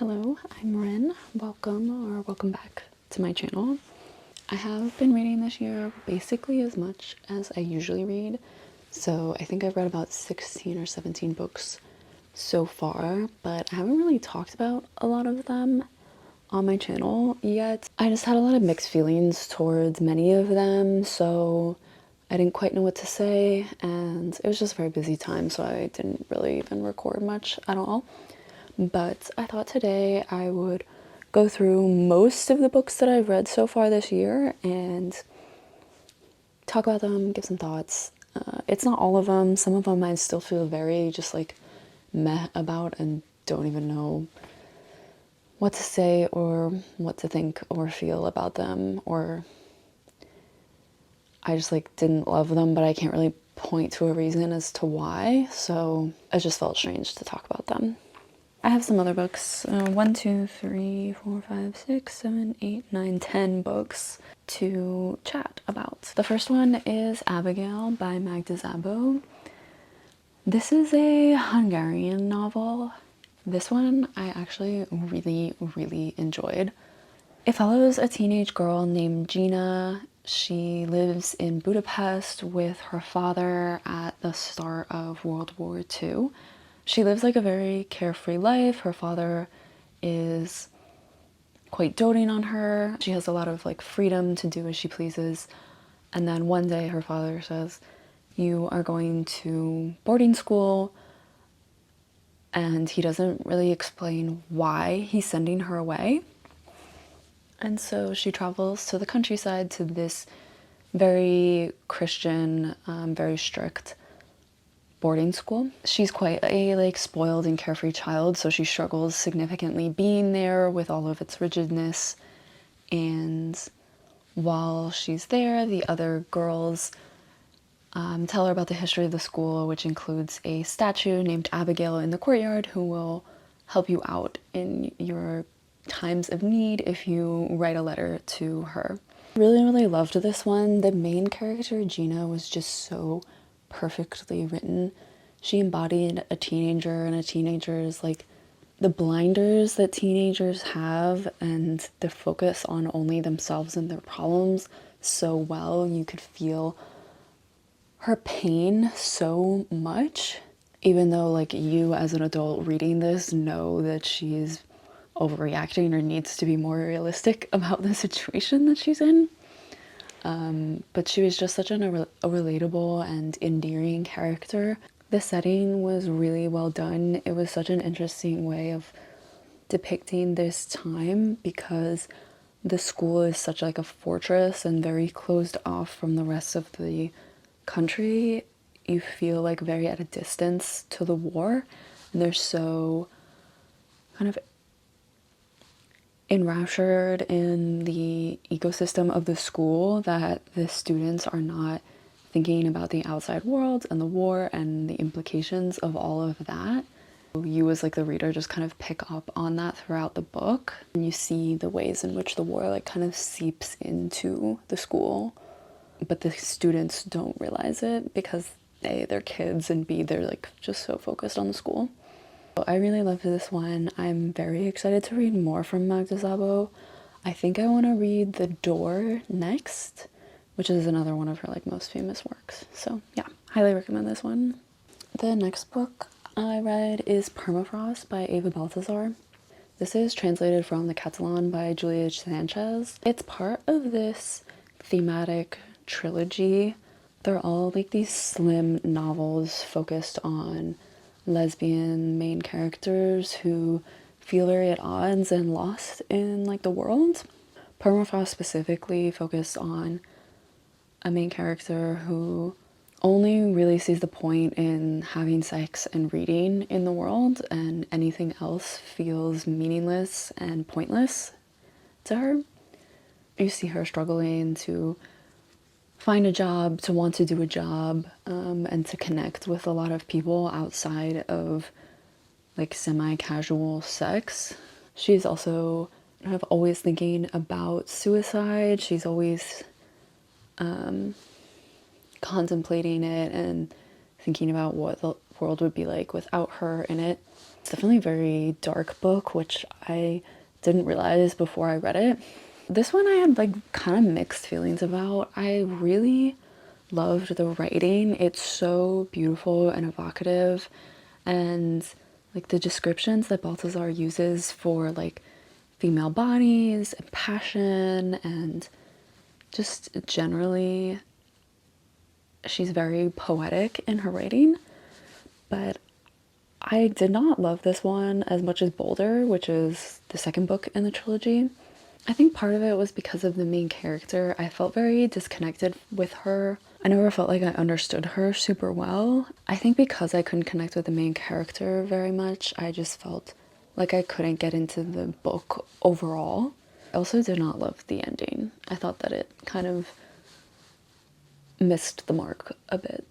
Hello, I'm Rin. Welcome back to my channel. I have been reading this year basically as much as I usually read. So I think I've read about 16 or 17 books so far, but I haven't really talked about a lot of them on my channel yet. I just had a lot of mixed feelings towards many of them, so I didn't quite know what to say, and it was just a very busy time, so I didn't really even record much at all. But I thought today I would go through most of the books that I've read so far this year and talk about them, give some thoughts. It's not all of them. Some of them I still feel very just like meh about and don't even know what to say or what to think or feel about them, or I just like didn't love them, but I can't really point to a reason as to why, so it just felt strange to talk about them. I have some other books, 1, 2, 3, 4, 5, 6, 7, 8, 9, 10 books to chat about. The first one is Abigail by Magda szabo. This is a Hungarian novel. This one I actually really enjoyed. It follows a teenage girl named Gina. She lives in Budapest with her father at the start of World War II. She lives like a very carefree life. Her father is quite doting on her. She has a lot of like freedom to do as she pleases. And then one day her father says, "You are going to boarding school," and he doesn't really explain why he's sending her away. And so she travels to the countryside to this very Christian, very strict boarding school. She's quite a like spoiled and carefree child, so she struggles significantly being there with all of its rigidness. And while she's there, the other girls tell her about the history of the school, which includes a statue named Abigail in the courtyard who will help you out in your times of need if you write a letter to her. Really loved this one. The main character, Gina, was just so perfectly written. She embodied a teenager and a teenager's like the blinders that teenagers have and the focus on only themselves and their problems so well. You could feel her pain so much, even though like you as an adult reading this know that she's overreacting or needs to be more realistic about the situation that she's in. But she was just such a relatable and endearing character. The setting was really well done. It was such an interesting way of depicting this time because the school is such like a fortress and very closed off from the rest of the country. You feel like very at a distance to the war, and they're so kind of enraptured in the ecosystem of the school that the students are not thinking about the outside world and the war and the implications of all of that. You as like the reader just kind of pick up on that throughout the book, and you see the ways in which the war like kind of seeps into the school, but the students don't realize it because A, they're kids, and B, they're like just so focused on the school. I really loved this one. I'm very excited to read more from Magda szabo. I think I want to read The Door next, which is another one of her like most famous works. So yeah, highly recommend this one. The next book I read is Permafrost by Baltasar. This is translated from the Catalan by Julia Sanchez. It's part of this thematic trilogy. They're all like these slim novels focused on lesbian main characters who feel very at odds and lost in like the world. Permafrost specifically focused on a main character who only really sees the point in having sex and reading in the world, and anything else feels meaningless and pointless to her. You see her struggling to find a job, to want to do a job, and to connect with a lot of people outside of like semi-casual sex. She's also kind of always thinking about suicide. She's always contemplating it and thinking about what the world would be like without her in it. It's definitely a very dark book, which I didn't realize before I read it. This one I had like kind of mixed feelings about. I really loved the writing. It's so beautiful and evocative, and like the descriptions that Baltasar uses for like female bodies and passion, and just generally she's very poetic in her writing. But I did not love this one as much as Boulder, which is the second book in the trilogy. I think part of it was because of the main character. I felt very disconnected with her. I never felt like I understood her super well. I think because I couldn't connect with the main character very much, I just felt like I couldn't get into the book overall. I also did not love the ending. I thought that it kind of missed the mark a bit.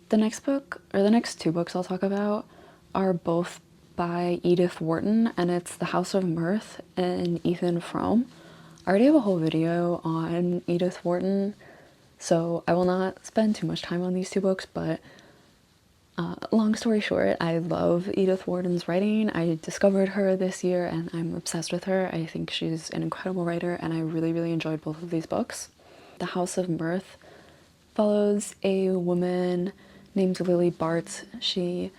The next book, or the next two books I'll talk about, are both by Edith Wharton, and it's The House of Mirth and Ethan Frome. I already have a whole video on Edith Wharton, so I will not spend too much time on these two books, but long story short, I love Edith Wharton's writing. I discovered her this year and I'm obsessed with her. I think she's an incredible writer, and I really, really enjoyed both of these books. The House of Mirth follows a woman named Lily Bart. She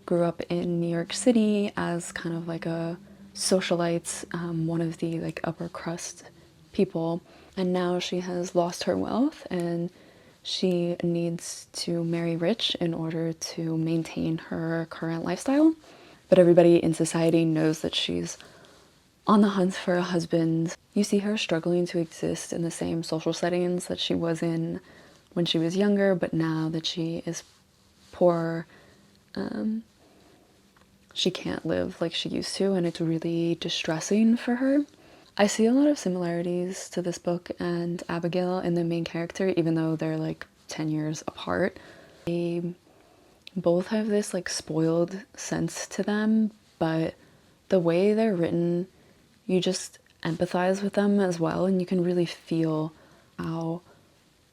grew up in New York City as kind of like a socialite, one of the like upper crust people, and now she has lost her wealth and she needs to marry rich in order to maintain her current lifestyle. But everybody in society knows that she's on the hunt for a husband. You see her struggling to exist in the same social settings that she was in when she was younger, but now that she is poor, she can't live like she used to, and it's really distressing for her. I see a lot of similarities to this book and Abigail in the main character, even though they're like 10 years apart. They both have this like spoiled sense to them, but the way they're written, you just empathize with them as well, and you can really feel how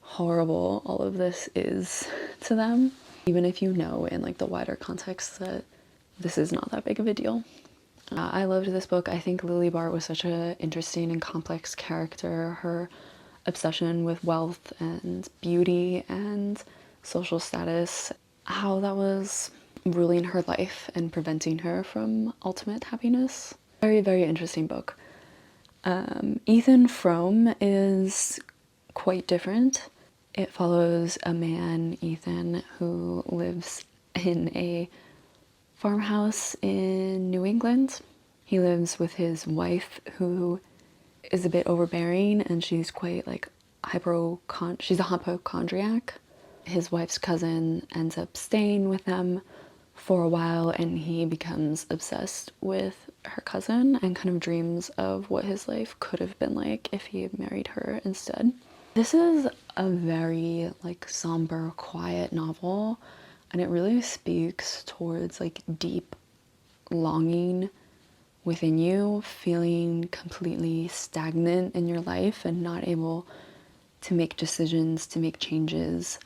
horrible all of this is to them, even if you know in like the wider context that this is not that big of a deal. I loved this book. I think Lily Bart was such an interesting and complex character. Her obsession with wealth and beauty and social status, how that was ruling her life and preventing her from ultimate happiness. Very, very interesting book. Ethan Frome is quite different. It follows a man, Ethan, who lives in a farmhouse in New England. He lives with his wife, who is a bit overbearing, and she's quite like she's a hypochondriac. His wife's cousin ends up staying with them for a while, and he becomes obsessed with her cousin and kind of dreams of what his life could have been like if he had married her instead. This is a very like somber, quiet novel, and it really speaks towards like deep longing within you, feeling completely stagnant in your life and not able to make decisions, to make changes,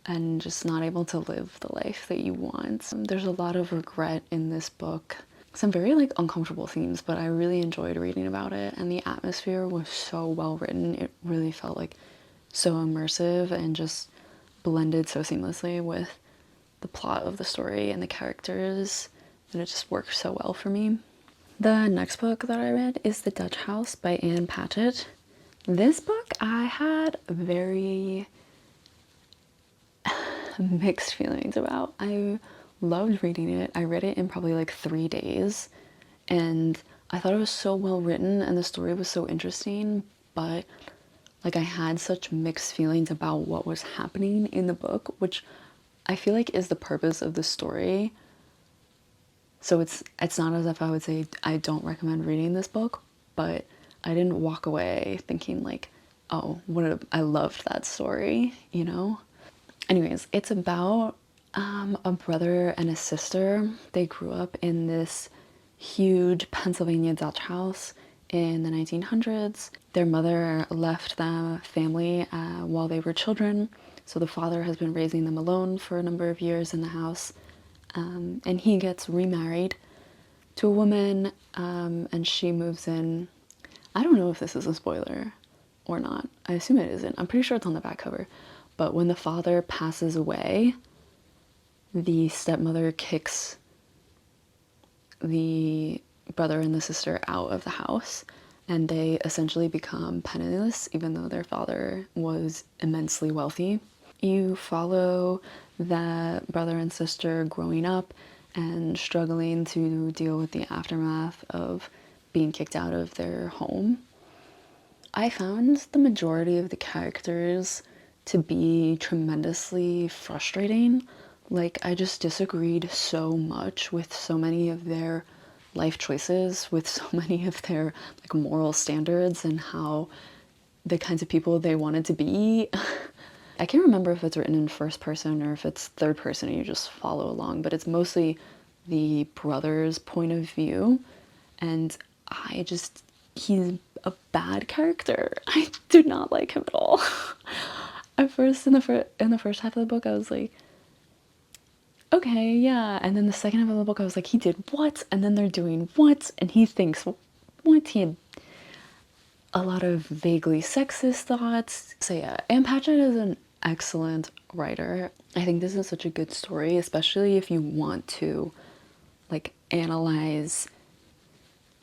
and just not able to live the life that you want. There's a lot of regret in this book. Some very like uncomfortable themes, but I really enjoyed reading about it, and the atmosphere was so well written. It really felt like so immersive and just blended so seamlessly with the plot of the story and the characters, and it just worked so well for me. The next book that I read is The Dutch House by Anne Patchett. This book I had very mixed feelings about. I loved reading it. I read it in probably like 3 days, and I thought it was so well written and the story was so interesting, but like I had such mixed feelings about what was happening in the book, which I feel like is the purpose of the story. So it's not as if I would say I don't recommend reading this book, but I didn't walk away thinking like, oh, I loved that story, you know? Anyways, it's about a brother and a sister. They grew up in this huge Pennsylvania Dutch house in the 1900s. Their mother left the family while they were children, so the father has been raising them alone for a number of years in the house, and he gets remarried to a woman, and she moves in. I don't know if this is a spoiler or not. I assume it isn't. I'm pretty sure it's on the back cover. But when the father passes away, the stepmother kicks the brother and the sister out of the house, and they essentially become penniless even though their father was immensely wealthy. You follow that brother and sister growing up and struggling to deal with the aftermath of being kicked out of their home. I found the majority of the characters to be tremendously frustrating. Like, I just disagreed so much with so many of their life choices, with so many of their like moral standards and how the kinds of people they wanted to be. I can't remember if it's written in first person or if it's third person and you just follow along, but it's mostly the brother's point of view, and he's a bad character. I do not like him at all. At first, in the first half of the book, I was like, okay, yeah. And then the second half of the book, I was like, he did what? And then they're doing what? And he thinks what? He had a lot of vaguely sexist thoughts. So yeah, and Patchett is an excellent writer. I think this is such a good story, especially if you want to like analyze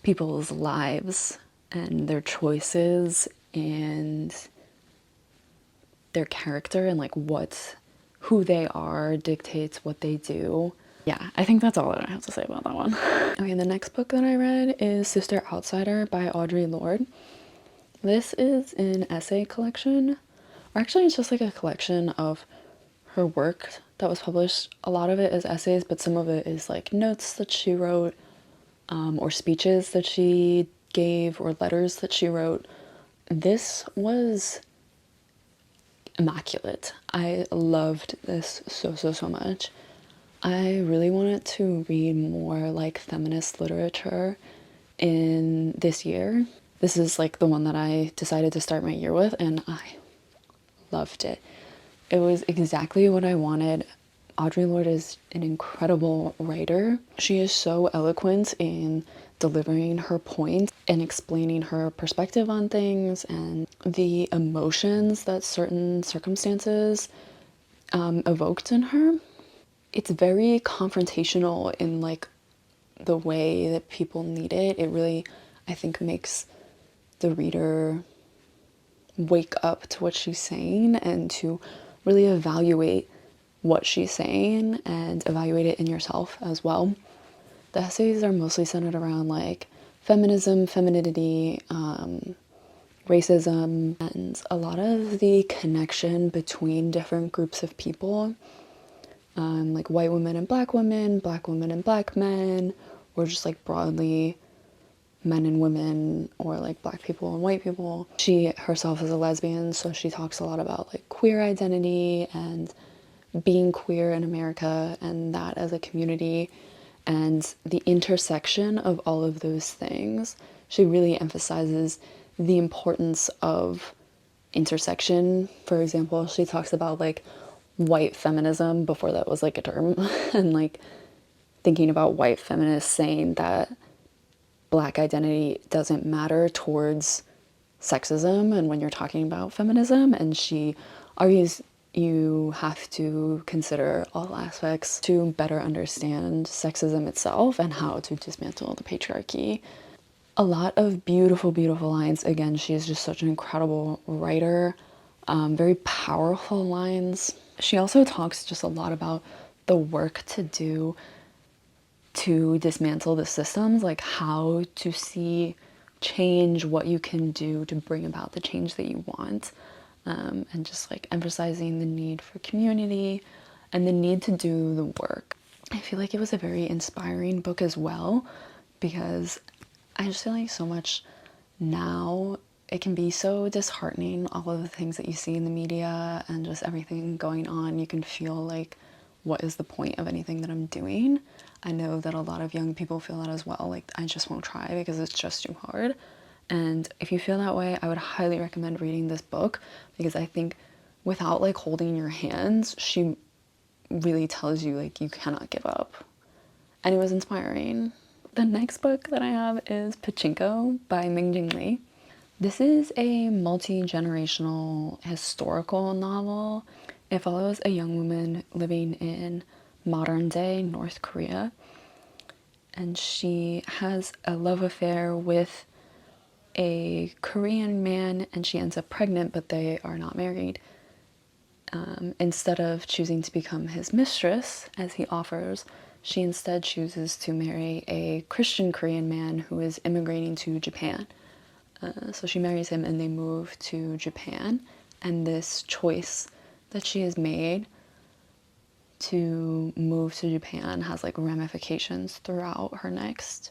people's lives and their choices and their character, and like who they are dictates what they do. Yeah, I think that's all that I have to say about that one. Okay, the next book that I read is Sister Outsider by Audre Lorde. This is an essay collection, or actually it's just like a collection of her work that was published. A lot of it is essays, but some of it is like notes that she wrote, or speeches that she gave, or letters that she wrote. This was immaculate. I loved this so much. I really wanted to read more like feminist literature in this year. This is like the one that I decided to start my year with, and I loved it. It was exactly what I wanted. Audre Lorde is an incredible writer. She is so eloquent in delivering her point and explaining her perspective on things and the emotions that certain circumstances evoked in her. It's very confrontational in like the way that people need it. It really, I think, makes the reader wake up to what she's saying and to really evaluate what she's saying and evaluate it in yourself as well. The essays are mostly centered around like feminism, femininity, racism, and a lot of the connection between different groups of people, like white women and black women and black men, or just like broadly men and women, or like black people and white people. She herself is a lesbian, so she talks a lot about like queer identity and being queer in America and that as a community and the intersection of all of those things. She really emphasizes the importance of intersection. For example, she talks about like white feminism before that was like a term and like thinking about white feminists saying that Black identity doesn't matter towards sexism and when you're talking about feminism, and she argues you have to consider all aspects to better understand sexism itself and how to dismantle the patriarchy. A lot of beautiful lines. Again, she is just such an incredible writer. Very powerful lines. She also talks just a lot about the work to do to dismantle the systems, like how to see change, what you can do to bring about the change that you want, and just like emphasizing the need for community and the need to do the work. I feel like it was a very inspiring book as well, because I just feel like so much now it can be so disheartening, all of the things that you see in the media and just everything going on. You can feel like, what is the point of anything that I'm doing? I know that a lot of young people feel that as well. Like, I just won't try because it's just too hard. And if you feel that way, I would highly recommend reading this book, because I think without like holding your hands, she really tells you like you cannot give up. And it was inspiring. The next book that I have is Pachinko by Mingjing Lee. This is a multi-generational historical novel. It follows a young woman living in modern-day North Korea, and she has a love affair with a Korean man, and she ends up pregnant, but they are not married. Instead of choosing to become his mistress, as he offers, she instead chooses to marry a Christian Korean man who is immigrating to Japan. So she marries him and they move to Japan, and this choice that she has made to move to Japan has like ramifications throughout her next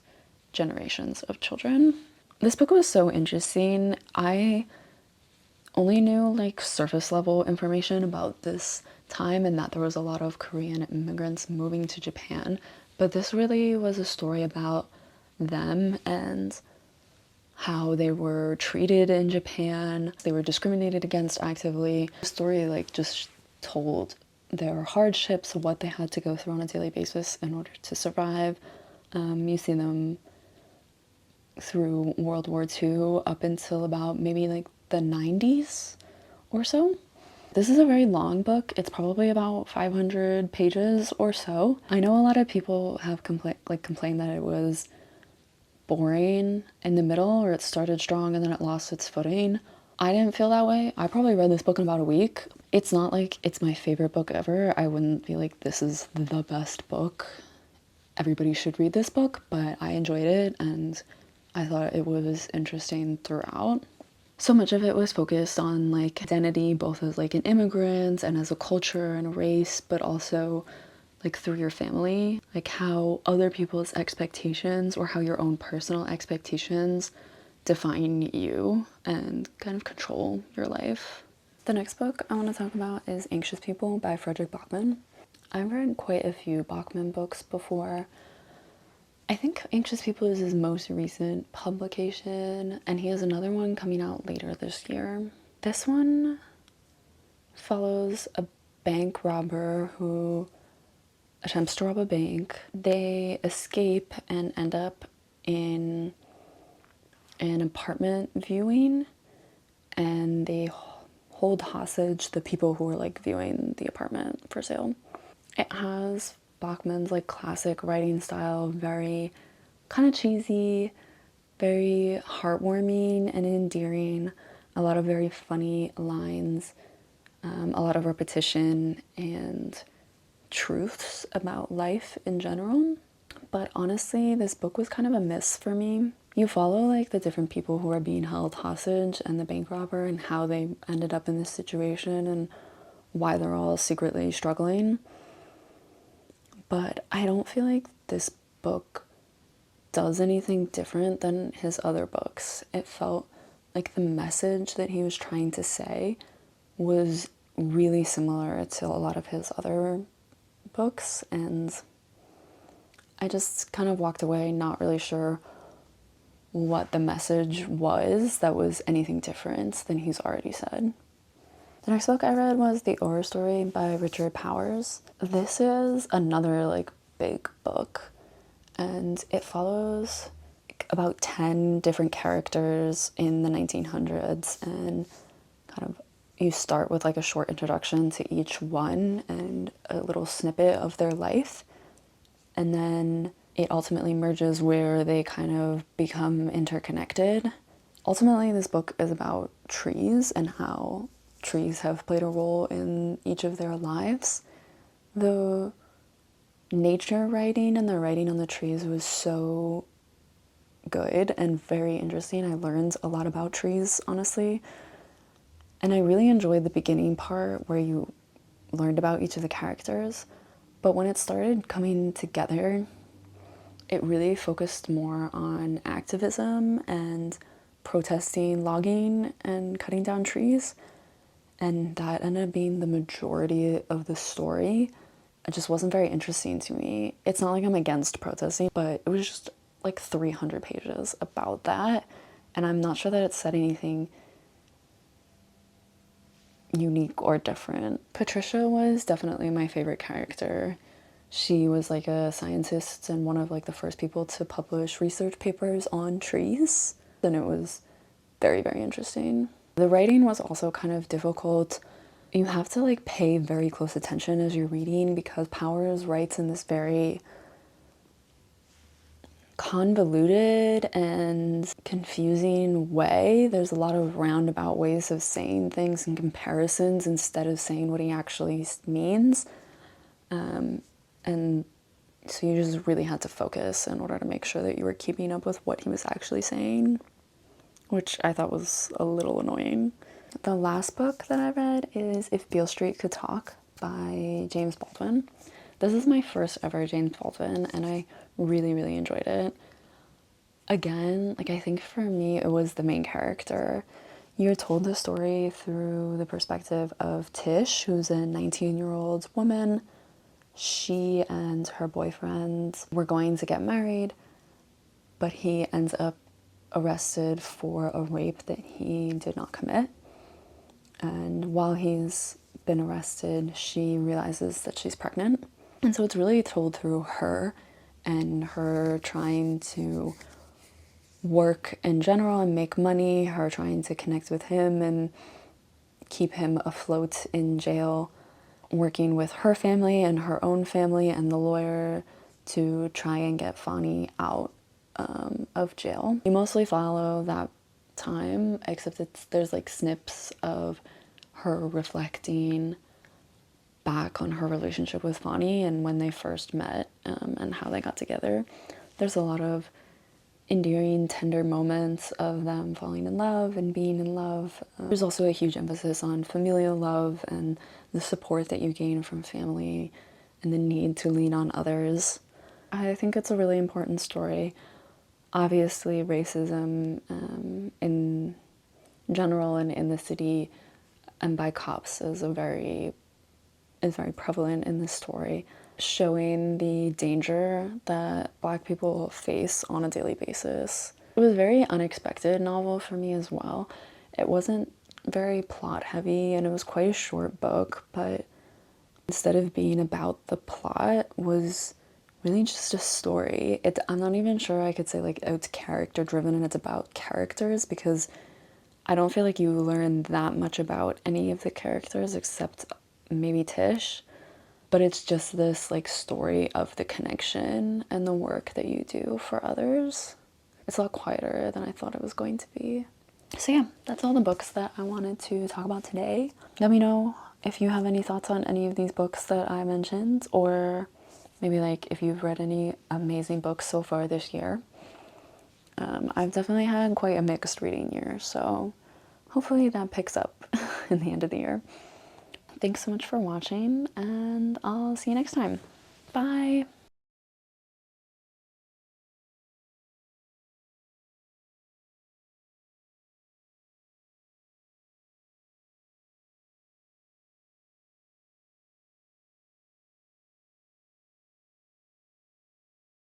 generations of children. This book was so interesting. I only knew like surface level information about this time and that there was a lot of Korean immigrants moving to Japan, but this really was a story about them and how they were treated in Japan. They were discriminated against actively. The story like just told their hardships, what they had to go through on a daily basis in order to survive. You see them through World War II up until about maybe like the 90s or so. This is a very long book. It's probably about 500 pages or so. I know a lot of people have complained that it was boring in the middle, or it started strong and then it lost its footing. I didn't feel that way. I probably read this book in about a week. It's not like it's my favorite book ever. I wouldn't be like, this is the best book. Everybody should read this book, but I enjoyed it and I thought it was interesting throughout. So much of it was focused on like identity, both as like an immigrant and as a culture and a race, but also like through your family, like how other people's expectations or how your own personal expectations define you and kind of control your life. The next book I want to talk about is Anxious People by Fredrik Backman. I've read quite a few Backman books before. I think Anxious People is his most recent publication, and he has another one coming out later this year. This one follows a bank robber who attempts to rob a bank. They escape and end up in an apartment viewing, and they hold hostage the people who are like viewing the apartment for sale. It has Bachman's like classic writing style, very kind of cheesy, very heartwarming and endearing, a lot of very funny lines, a lot of repetition and truths about life in general. But honestly, this book was kind of a miss for me. You follow like the different people who are being held hostage and the bank robber and how they ended up in this situation and why they're all secretly struggling. But I don't feel like this book does anything different than his other books. It felt like the message that he was trying to say was really similar to a lot of his other books, and I just kind of walked away not really sure what the message was that was anything different than he's already said. The next book I read was The Overstory by Richard Powers. This is another like big book, and it follows about 10 different characters in the 1900s, and kind of you start with like a short introduction to each one and a little snippet of their life, and then it ultimately merges where they kind of become interconnected. Ultimately, this book is about trees and how trees have played a role in each of their lives. The nature writing and the writing on the trees was so good and very interesting. I learned a lot about trees, honestly. And I really enjoyed the beginning part where you learned about each of the characters. But when it started coming together, it really focused more on activism and protesting, logging, and cutting down trees. And that ended up being the majority of the story. It just wasn't very interesting to me. It's not like I'm against protesting, but it was just like 300 pages about that. And I'm not sure that it said anything unique or different. Patricia was definitely my favorite character. She was like a scientist and one of like the first people to publish research papers on trees. And it was very, very interesting. The writing was also kind of difficult. You have to like pay very close attention as you're reading because Powers writes in this very convoluted and confusing way. There's a lot of roundabout ways of saying things and comparisons instead of saying what he actually means. And so you just really had to focus in order to make sure that you were keeping up with what he was actually saying, which I thought was a little annoying. The last book that I read is If Beale Street Could Talk by James Baldwin. This is my first ever James Baldwin, and I really, really enjoyed it. Again, like I think for me, it was the main character. You're told the story through the perspective of Tish, who's a 19-year-old woman. She and her boyfriend were going to get married, but he ends up arrested for a rape that he did not commit. And while he's been arrested, she realizes that she's pregnant. And so it's really told through her and her trying to work in general and make money, her trying to connect with him and keep him afloat in jail, working with her family and her own family and the lawyer to try and get Fonny out of jail. You mostly follow that time, except there's like snips of her reflecting back on her relationship with Fonny and when they first met and how they got together. There's a lot of endearing, tender moments of them falling in love and being in love. There's also a huge emphasis on familial love and the support that you gain from family and the need to lean on others. I think it's a really important story. Obviously, racism in general and in the city and by cops is very prevalent in this story, showing the danger that Black people face on a daily basis. It was a very unexpected novel for me as well. It wasn't very plot heavy and it was quite a short book, but instead of being about the plot, was really just a story. I'm not even sure I could say like it's character driven and it's about characters, because I don't feel like you learn that much about any of the characters except maybe Tish, but it's just this like story of the connection and the work that you do for others. It's a lot quieter than I thought it was going to be. So yeah, that's all the books that I wanted to talk about today. Let me know if you have any thoughts on any of these books that I mentioned, or maybe like if you've read any amazing books so far this year. I've definitely had quite a mixed reading year, so hopefully that picks up in the end of the year. Thanks so much for watching, and I'll see you next time. Bye!